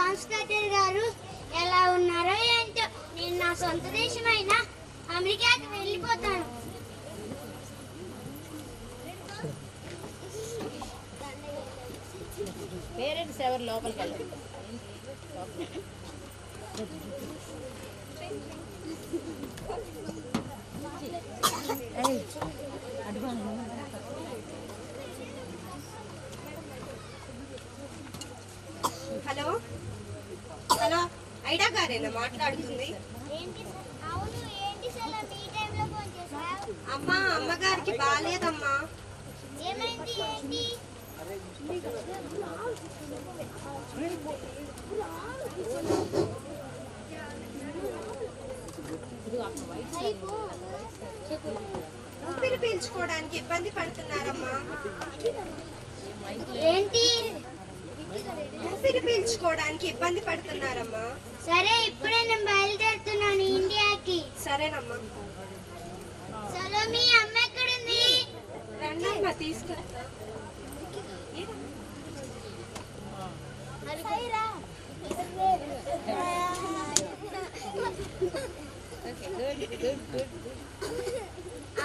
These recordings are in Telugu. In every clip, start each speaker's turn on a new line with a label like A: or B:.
A: కాన్స్టేటర్ గారు ఎలా ఉన్నారో ఏంటో. నేను నా సొంత దేశమైన అమెరికాకి వెళ్ళిపోతాను.
B: పేరెంట్స్ ఎవరు లోపలికి వెళ్ళారు?
C: హలో హలో, ఐడా గారేనా మాట్లాడుతుంది? అమ్మా, అమ్మగారికి బాగాలేదమ్మా.
A: ఏమైంది? ఏంటి?
C: ఊపిరి పీల్చుకోవడానికి ఇబ్బంది పడుతున్నారమ్మా.
A: ఏంటి?
C: ఊపిరి పీల్చుకోవడానికి ఇబ్బంది పడుతున్నారమ్మా.
A: సరే, ఇప్పుడే నేను బయలుదేరుతున్నాను ఇండియాకి.
C: సరేనమ్మా.
A: సలోమి, అమ్మ ఎక్కడుంది?
C: రండమ్మా, తీసుకెళ్తా.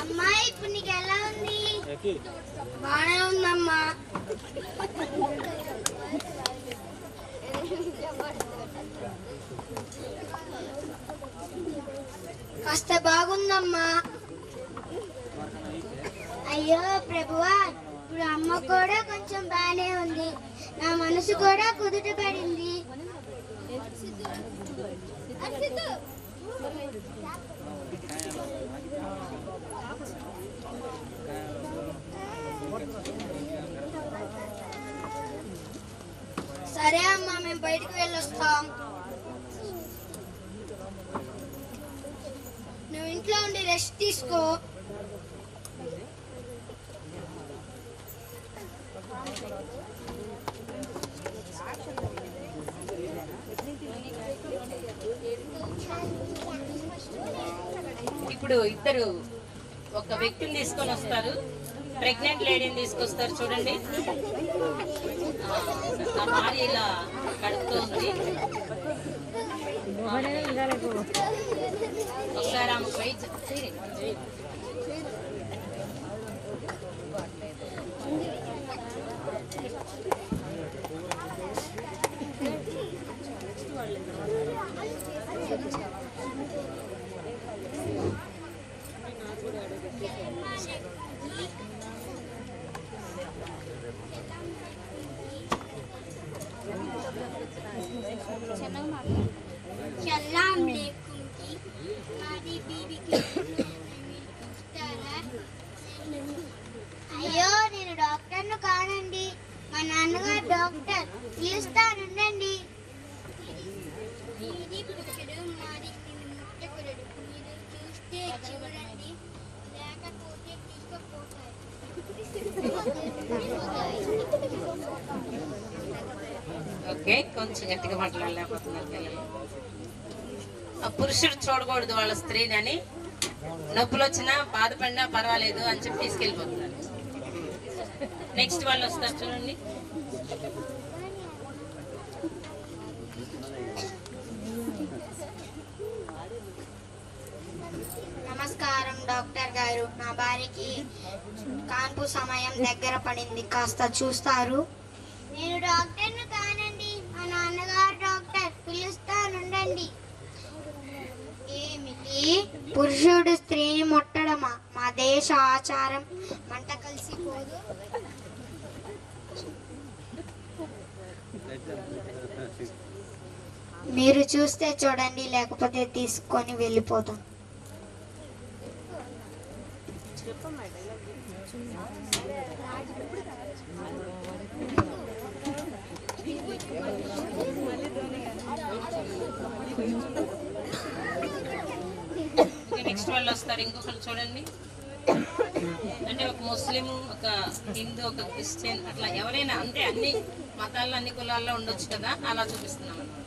A: అమ్మా, ఇప్పుడు నీకు ఎలా ఉంది? బానే ఉందమ్మా. కాస్త బాగుందమ్మా. అయ్యో ప్రభువా, ఇప్పుడు అమ్మ కూడా కొంచెం బానే ఉంది. నా మనసు కూడా కుదుట పడింది. సరే అమ్మా, మేము బయటికి వెళ్ళొస్తాం. నువ్వు ఇంట్లో ఉండి రెస్ట్ తీసుకో.
B: ఇప్పుడు ఇద్దరు ఒక వ్యక్తిని తీసుకొని వస్తారు, ప్రెగ్నెంట్ లేడీని తీసుకొస్తారు. చూడండి, ఆ భార్య ఇలా కడుపుతూ ఉంది. ఒకసారి ఆమె పోయి
A: అయ్యో, నేను డాక్టర్ను కానండి. మా నాన్నగారు డాక్టర్. పిలుస్తానుండండి. చూస్తే చూడండి, లేకపోతే తీసుకుపోతారు.
B: ఓకే, కొంచెం గట్టిగా మాట్లాడలేకపోతున్నారు పిల్లలు. ఆ పురుషుడు చూడకూడదు వాళ్ళ స్త్రీని అని, నొప్పులు వచ్చినా బాధపడినా పర్వాలేదు అని చెప్పి తీసుకెళ్ళిపోతున్నారు. నెక్స్ట్ వాళ్ళు వస్తారు చూడండి.
A: నమస్కారం డాక్టర్ గారు, నా భార్యకి కాన్పు సమయం దగ్గర పడింది, కాస్త చూస్తారు? నేను డాక్టర్ను కానండి, మా నాన్నగారు డాక్టర్. పిలుస్తానుండండి. ఏమిటి? పురుషుడు స్త్రీని ముట్టడమా? మా దేశ ఆచారం. మంట కలిసిపోదు. మీరు చూస్తే చూడండి, లేకపోతే తీసుకొని వెళ్ళిపోతాం.
B: నెక్స్ట్ వాళ్ళు వస్తారు, ఇంకొకరు చూడండి. అంటే ఒక ముస్లిం, ఒక హిందూ, ఒక క్రిస్టియన్, అట్లా ఎవరైనా, అంటే అన్ని మతాల్లో అన్ని కులాల్లో ఉండొచ్చు కదా, అలా చూపిస్తున్నాం అన్నమాట.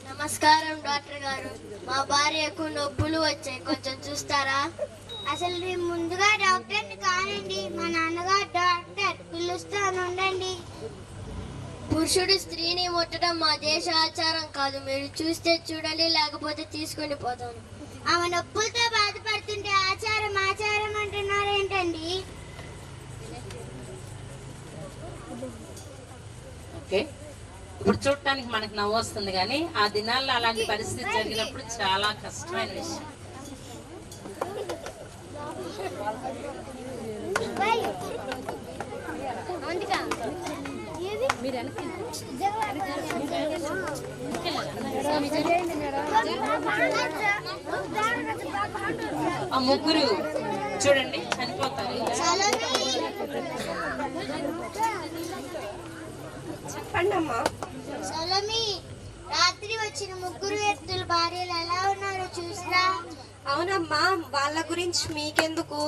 A: నమస్కారం డాక్టర్ గారు, మా భార్యకు నొప్పులు వచ్చాయి, కొంచెం చూస్తారా? అసలు నేను ముందుగా డాక్టర్ని కానండి. మా నాన్నగారు డాక్టర్, పిలుస్తాను ఉండండి.
D: పురుషుడు స్త్రీని ముట్టడం మా దేశ ఆచారం కాదు. మీరు చూస్తే చూడండి, లేకపోతే తీసుకొని పోతాను.
A: ఆమె నొప్పులతో బాధపడుతుంటే ఆచారం ఆచారం అంటున్నారు ఏంటండి?
B: ఓకే, ఇప్పుడు చూడటానికి మనకు నవ్వు వస్తుంది, కానీ ఆ దినాల్లో అలాంటి పరిస్థితి జరిగినప్పుడు చాలా కష్టమైన విషయం. ఆ ముగ్గురు చూడండి చనిపోతారు.
C: చెప్పండి అమ్మా.
A: సలోమి, రాత్రి వచ్చిన ముగ్గురు వ్యక్తుల భార్యలు ఎలా ఉన్నారో చూసిరా?
C: అవునమ్మా, వాళ్ళ గురించి మీకెందుకు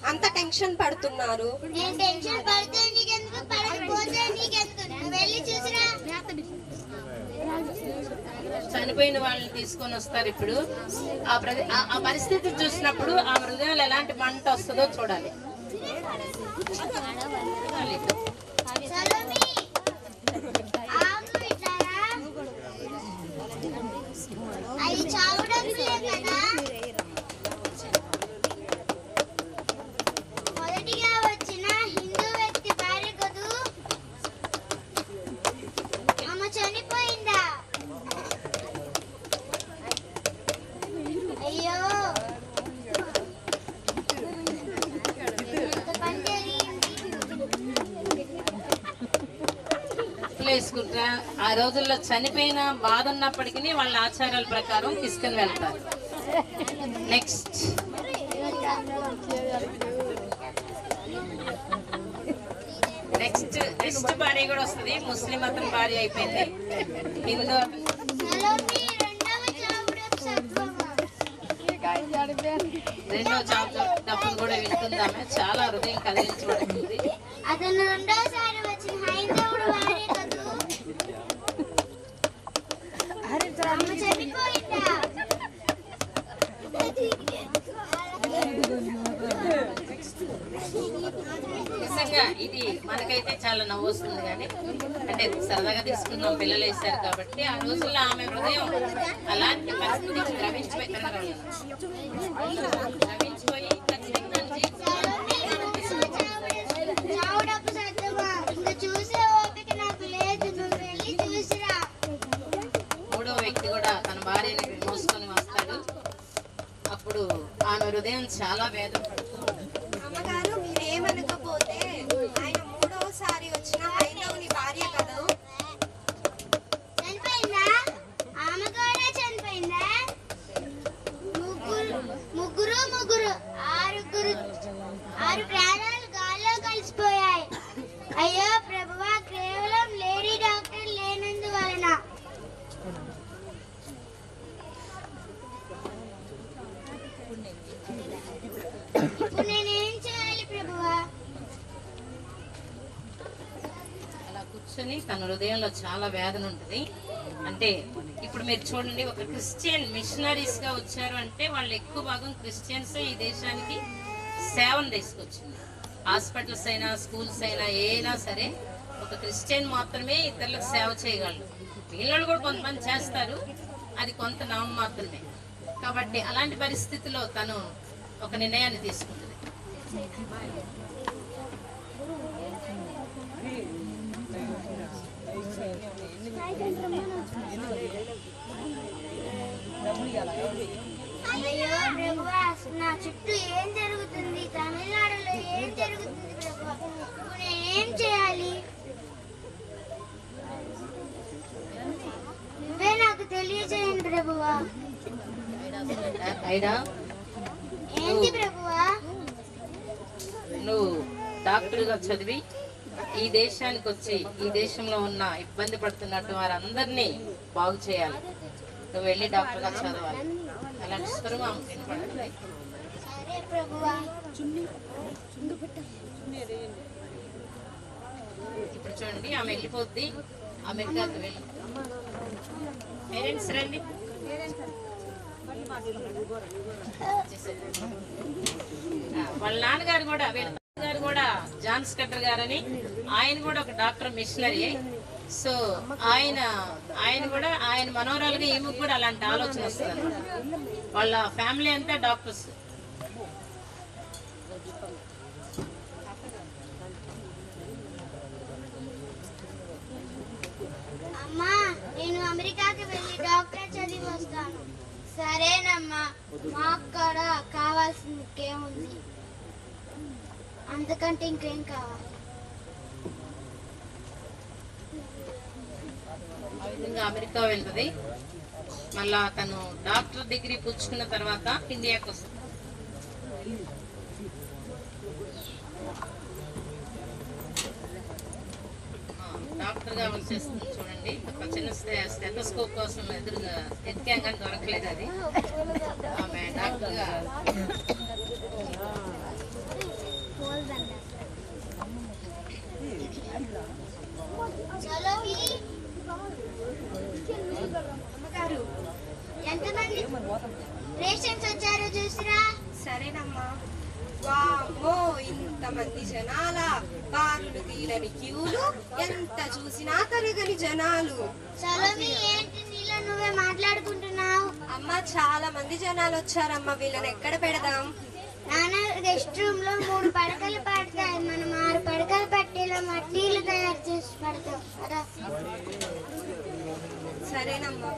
C: అంత టెన్షన్ పడుతున్నారు?
A: నేను టెన్షన్ పడితే నీకెందుకు, పడకపోతే నీకెందుకు? నువ్వు వెళ్ళి చూసిరా.
B: చనిపోయిన వాళ్ళని తీసుకొని వస్తారు. ఇప్పుడు ఆ పరిస్థితి చూసినప్పుడు ఆ హృదయాలు ఎలాంటి మంట వస్తుందో చూడాలి.
A: సలోమి, ఆగు ఇట్లారా. అవి చావడంలే కదా. మొదటిగా వచ్చిన హిందూ వ్యక్తి భార్య కదూ, ఆమె చనిపోయిందా? అయ్యో, ఎంత పని జరిగింది.
B: వేసుకుంటా ఆ రోజుల్లో చనిపోయిన బాధ ఉన్నప్పటికీ వాళ్ళ ఆచారాల ప్రకారం తీసుకుని వెళ్తారు. నెక్స్ట్ నెక్స్ట్ భార్య కూడా వస్తుంది. ముస్లిం అతని భార్య అయిపోయింది. హిందూ
A: సలోమి, రెండవ చావుడపు సత్వమా.
B: రెండో డబ్బులు కూడా వింటుందామె. చాలా హృదయం కదిలించబడుతుంది.
A: అతను రెండోసారి వచ్చిన హైందవుడు భార్య కదూ, ఆమె చనిపోయిందా?
B: నిజంగా ఇది మనకైతే చాలా నవ్వు వస్తుంది, కానీ అంటే సరదాగా తీసుకున్నాం, పిల్లలు వేశారు కాబట్టి. ఆ రోజుల్లో ఆమె హృదయం అలాంటి పరిస్థితికి ద్రవించిపోయి ఖచ్చితంగా
A: సలోమి, చావుడపు సత్వమా. ఇంకా చూసే ఓపిక నాకు లేదు, నువ్వు వెళ్ళి చూసిరా.
B: మూడో వ్యక్తి కూడా తన భార్యని మోసుకొని వస్తాడు. అప్పుడు ఆమె హృదయం చాలా వేదన పడుతుంది.
C: అమ్మగారు, మీరేమనకపోతే ఆయన మూడవసారి వచ్చిన హైందవుని భార్య కదా.
A: చనిపోయిందా? ఆమె కూడా చనిపోయిందా? ముగ్గురు ఆరు ప్రాణాలు గాల్లో కలిసిపోయాయి. అయ్యో ప్రభువా, కేవలం లేడీ డాక్టర్ లేనందువలన. ఇప్పుడు నేనేం చేయాలి ప్రభువా?
B: అలా కూర్చొని తన హృదయంలో చాలా వేదన ఉంటుంది. అంటే ఇప్పుడు మీరు చూడండి, ఒక క్రిస్టియన్ మిషనరీస్ గా వచ్చారు అంటే వాళ్ళు ఎక్కువ భాగం క్రిస్టియన్స్ ఈ దేశానికి సేవను తీసుకొచ్చింది. హాస్పిటల్స్ అయినా స్కూల్స్ అయినా ఏనా సరే ఒక క్రిస్టియన్ మాత్రమే ఇతరులకు సేవ చేయగలరు. వీళ్ళు కూడా కొంతమంది చేస్తారు, అది కొంత నామం మాత్రమే. కాబట్టి అలాంటి పరిస్థితిలో తను ఒక నిర్ణయాన్ని తీసుకుంటుంది.
A: అయ్యో ప్రభువా, నా చుట్టూ ఏం జరుగుతుంది? తమిళనాడులో ఏం జరుగుతుంది ప్రభువా? ఇప్పుడు నేనేం చేయాలి? నువ్వే నాకు తెలియజేయండి ప్రభువా.
B: అయినా
A: ఏంటి ప్రభువా?
B: నువ్వు డాక్టర్గా చదివి ఈ దేశానికి వచ్చి ఈ దేశంలో ఉన్న ఇబ్బంది పడుతున్నట్టు వారందరినీ బాగు చేయాలి. నువ్వు వెళ్ళి డాక్టర్గా చదవాలి. అలాంటి స్వరం ఆమెకు వినపడుతుంది.
A: సరే ప్రభువా.
B: ఇప్పుడు చూడండి, ఆమె వెళ్ళిపోద్ది. అమెరికాకు వెళ్ళి పేరెంట్స్ రండి. వాళ్ళ నాన్నగారు కూడా వీళ్ళ గారు కూడా జాన్ స్కట్టర్ గారని, ఆయన కూడా ఒక డాక్టర్ మిషనరీ. సో ఆయన కూడా ఆయన మనోరాలుగా ఈమెకు కూడా అలాంటి ఆలోచన వస్తుంది. వాళ్ళ ఫ్యామిలీ అంతా డాక్టర్స్.
A: అమ్మా, నేను అమెరికాకి వెళ్ళి డాక్టర్ చదివి వస్తాను. సరేనమ్మా, మాకు కూడా కావాల్సింది ఇంకేముంది, అంతకంటే ఇంకేం కావాలి?
B: ఆ విధంగా అమెరికా వెళ్తుంది. మళ్ళా తను డాక్టర్ డిగ్రీ పుచ్చుకున్న తర్వాత ఇండియాకి వస్తుంది. డాక్టర్ గా వచ్చేస్తుంది చూడండి. ఒక చిన్న స్టెథోస్కోప్ కోసం ఎదురుగా ఎత్తాం కానీ దొరకలేదు. అది ఆమె డాక్టర్ గా
C: అమ్మగారు
A: ఎంతమంది పేషెంట్స్ వచ్చారో చూసిరా.
C: సరేనమ్మా. వామ్మో, ఇంతమంది జనాల, బారులు తీరని క్యూలు, ఎంత చూసినా తరగని జనాలు.
A: సలోమి, ఏంటి నీలో నువ్వే మాట్లాడుకుంటున్నావు?
C: అమ్మ, చాలా మంది జనాలు వచ్చారమ్మా. వీళ్ళని ఎక్కడ పెడదాం?
A: నాన్న, రెస్ట్ రూమ్ లో 3 పడకలు పడతాయి. మనం 6 పడకలు పట్టేలో మట్టీలు తయారు చేసి పడతాం కదా.
C: సరేనమ్మా.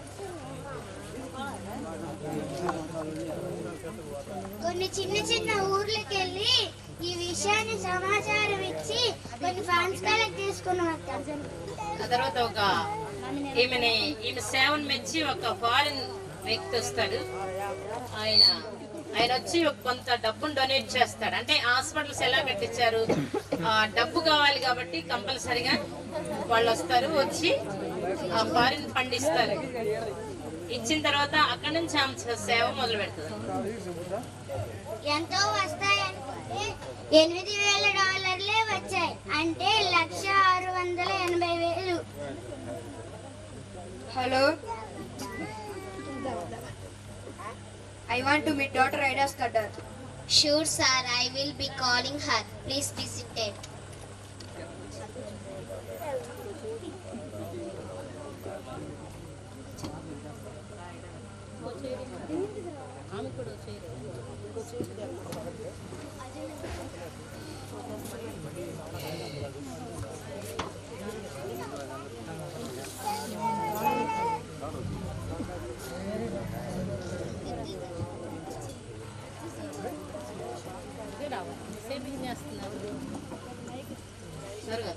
A: కొన్ని చిన్న చిన్న ఊర్లకి వెళ్ళి ఈ విషయాన్ని సమాచారం ఇచ్చి కొన్ని ఫండ్స్ కలెక్ట్ చేసుకుని వస్తాం.
B: ఆ తర్వాత ఈమె సేవను మెచ్చి ఒక ఫారిన్ వ్యక్తి వస్తాడు. ఆయన వచ్చి కొంత డబ్బును డొనేట్ చేస్తాడు. అంటే హాస్పిటల్స్ ఎలా కట్టించారు, డబ్బు కావాలి కాబట్టి కంపల్సరిగా వాళ్ళు వస్తారు. వచ్చి ఆ ఫారిన్ ఫండ్ ఇస్తారు. ఇచ్చిన తర్వాత అక్కడి నుంచి ఆమె సేవ మొదలు పెడుతుంది.
A: ఎంతో వస్తాయనుకుంటే $8,000 వచ్చాయి. అంటే 1,680,000.
E: Hello. I want to meet daughter Ida Scudder.
D: Sure, sir. I will be calling her. Please be seated.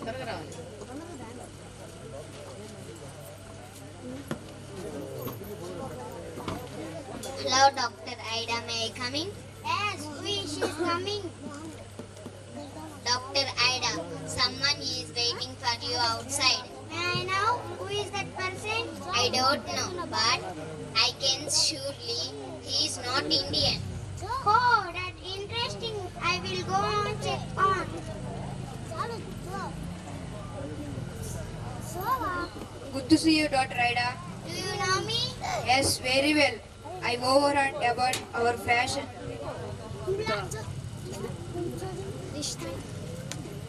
B: త్వరగా రావాలి.
D: Hello, Dr. Ida. May I come in?
A: Yes, she is coming.
D: Dr. Ida, someone is waiting for you outside.
A: May I know who is that person?
D: I don't know, but I can surely he is not Indian.
A: Oh, that interesting. I will go and check on.
E: Good to see you, daughter Ida.
A: Do you know me?
E: Yes, very well. I overheard about our fashion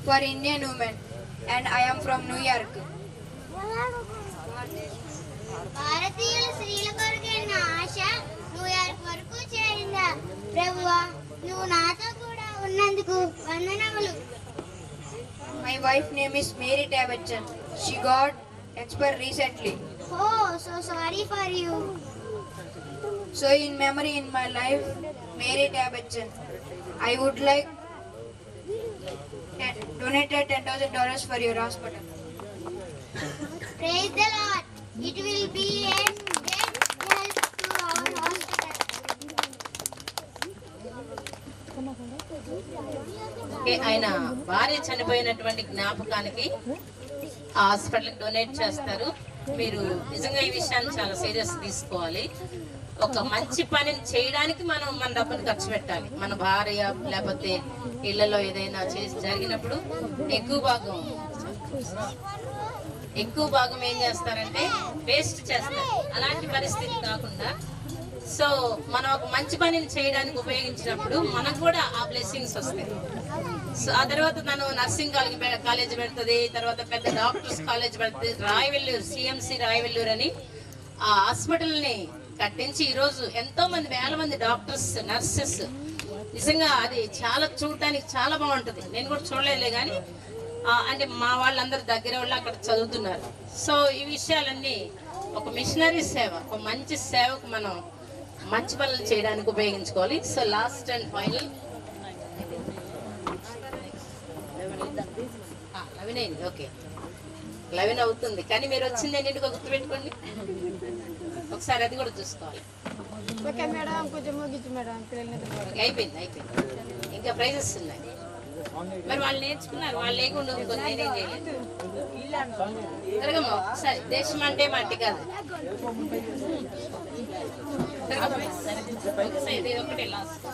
E: for Indian women, and I am from New York.
A: భారతీయుల స్త్రీల కొరకే నా ఆశ న్యూయార్క్ వరకు చేరిందా? ప్రభువా, నువ్వు నాతో కూడా ఉన్నందుకు వందనములు.
E: My wife name is Mary Tabatchan. She got expired recently.
A: Oh, so sorry for you.
E: So in memory in my life, Mary Tabatchan, I would like donated $10,000 for your hospital.
A: Praise the Lord. It will be a great help to our hospital.
B: ఆయన భార్య చనిపోయినటువంటి జ్ఞాపకానికి ఆ హాస్పిటల్కి డొనేట్ చేస్తారు. మీరు నిజంగా ఈ విషయాన్ని చాలా సీరియస్ తీసుకోవాలి. ఒక మంచి పనిని చేయడానికి మనం మన డబ్బుని ఖర్చు పెట్టాలి. మన భార్య లేకపోతే ఇళ్లలో ఏదైనా చేసి జరిగినప్పుడు ఎక్కువ భాగం ఏం చేస్తారంటే వేస్ట్ చేస్తారు. అలాంటి పరిస్థితి కాకుండా సో మనం ఒక మంచి పనిని చేయడానికి ఉపయోగించినప్పుడు మనకు కూడా ఆ బ్లెస్సింగ్స్ వస్తాయి. సో ఆ తర్వాత తను నర్సింగ్ కాలేజ్ పెడుతుంది, తర్వాత పెద్ద డాక్టర్స్ కాలేజ్ పెడుతుంది. రాయవెల్లూరు సిఎంసి రాయవెల్లూరు అని ఆ హాస్పిటల్ని కట్టించి ఈరోజు ఎంతో మంది, వేల మంది డాక్టర్స్, నర్సెస్, నిజంగా అది చాలా చూడటానికి చాలా బాగుంటుంది. నేను కూడా చూడలేదులే కానీ అంటే మా వాళ్ళందరూ దగ్గర వాళ్ళు అక్కడ చదువుతున్నారు. సో ఈ విషయాలన్నీ ఒక మిషనరీ సేవ, ఒక మంచి సేవకు మనం మంచి పనులు చేయడానికి ఉపయోగించుకోవాలి. సో లాస్ట్ అండ్ ఫైనల్ 11 అయింది. ఓకే, 11 అవుతుంది, కానీ మీరు వచ్చింది ఎన్నింటికో గుర్తుపెట్టుకోండి. ఒకసారి అది కూడా చూసుకోవాలి. అయిపోయింది. ఇంకా ప్రైజెస్ ఉన్నాయి. మరి వాళ్ళు నేర్చుకున్నారు, వాళ్ళు లేకుండా నేనేం చేయలేదు. తిరగమ్మా ఒకసారి. దేశం అంటే మట్టి కాదు. ఒకటే లాస్ట్.